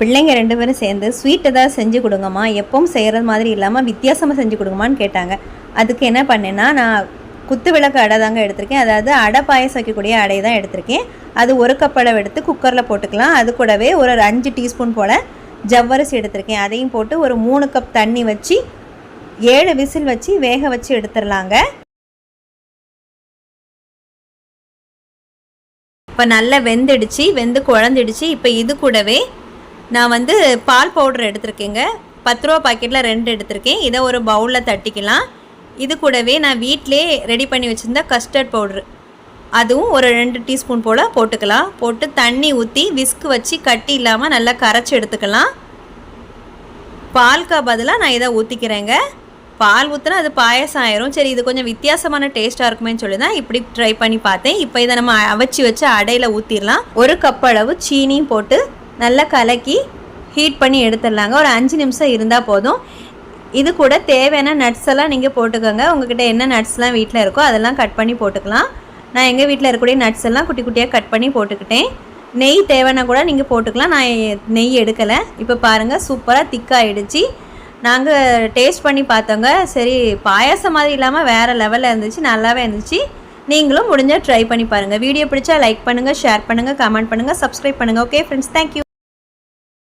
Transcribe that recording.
பிள்ளைங்க 2 பேரும் சேர்ந்து ஸ்வீட் ஏதாவது செஞ்சு கொடுங்கம்மா, எப்பவும் செய்கிறது மாதிரி இல்லாமல் வித்தியாசமாக செஞ்சு கொடுங்கம்மான்னு கேட்டாங்க. அதுக்கு என்ன பண்ணேன்னா, நான் குத்து விளக்கு அடை தாங்க எடுத்திருக்கேன். அதாவது அடை பாயசம் வைக்கக்கூடிய அடை தான் எடுத்திருக்கேன். அது 1 கப் அளவு எடுத்து குக்கரில் போட்டுக்கலாம். அது கூடவே ஒரு 5 டீஸ்பூன் போல் ஜவ்வரிசி எடுத்திருக்கேன். அதையும் போட்டு ஒரு 3 கப் தண்ணி வச்சு 7 விசில் வச்சு வேக வச்சு எடுத்துடலாங்க. இப்போ நல்லா வெந்து குழஞ்சிடுச்சு. இப்போ இது கூடவே நான் பால் பவுடர் எடுத்திருக்கேங்க. 10 ரூபா பாக்கெட்டில் 2 எடுத்திருக்கேன். இதை ஒரு பவுலில் தட்டிக்கலாம். இது கூடவே நான் வீட்டிலே ரெடி பண்ணி வச்சுருந்த கஸ்டர்ட் பவுட்ரு, அதுவும் ஒரு 2 டீஸ்பூன் போல் போட்டுக்கலாம். போட்டு தண்ணி ஊற்றி விஸ்கு வச்சு கட்டி இல்லாமல் நல்லா கரைச்சி எடுத்துக்கலாம். பால்க்கு பதிலாக நான் இதை ஊற்றிக்கிறேங்க. பால் ஊற்றினா அது பாயசம் ஆயிரும். சரி, இது கொஞ்சம் வித்தியாசமான டேஸ்ட்டாக இருக்குமேன்னு சொல்லி தான் இப்படி ட்ரை பண்ணி பார்த்தேன். இப்போ இதை நம்ம அவச்சி வச்சு அடையில் ஊற்றிடலாம். 1 கப் அளவு சீனியும் போட்டு நல்லா கலக்கி ஹீட் பண்ணி எடுத்துடலாங்க. ஒரு 5 நிமிஷம் இருந்தால் போதும். இது கூட தேவையான நட்ஸ் எல்லாம் நீங்கள் போட்டுக்கோங்க. உங்கள்கிட்ட என்ன நட்ஸ்லாம் வீட்டில் இருக்கோ அதெல்லாம் கட் பண்ணி போட்டுக்கலாம். நான் எங்கள் வீட்டில் இருக்கக்கூடிய நட்ஸ் எல்லாம் குட்டி குட்டியாக கட் பண்ணி போட்டுக்கிட்டேன். நெய் தேவைன்னா கூட நீங்கள் போட்டுக்கலாம். நான் நெய் எடுக்கலை. இப்போ பாருங்கள், சூப்பராக திக்காகிடுச்சு. நாங்கள் டேஸ்ட் பண்ணி பார்த்தோங்க. சரி, பாயாசம் மாதிரி இல்லாமல் வேறு லெவலில் இருந்துச்சு, நல்லாவே இருந்துச்சு. நீங்களும் முடிஞ்சால் ட்ரை பண்ணி பாருங்கள். வீடியோ பிடிச்சா லைக் பண்ணுங்கள், ஷேர் பண்ணுங்கள், கமெண்ட் பண்ணுங்கள், சப்ஸ்கிரைப் பண்ணுங்கள். Okay friends, thank you.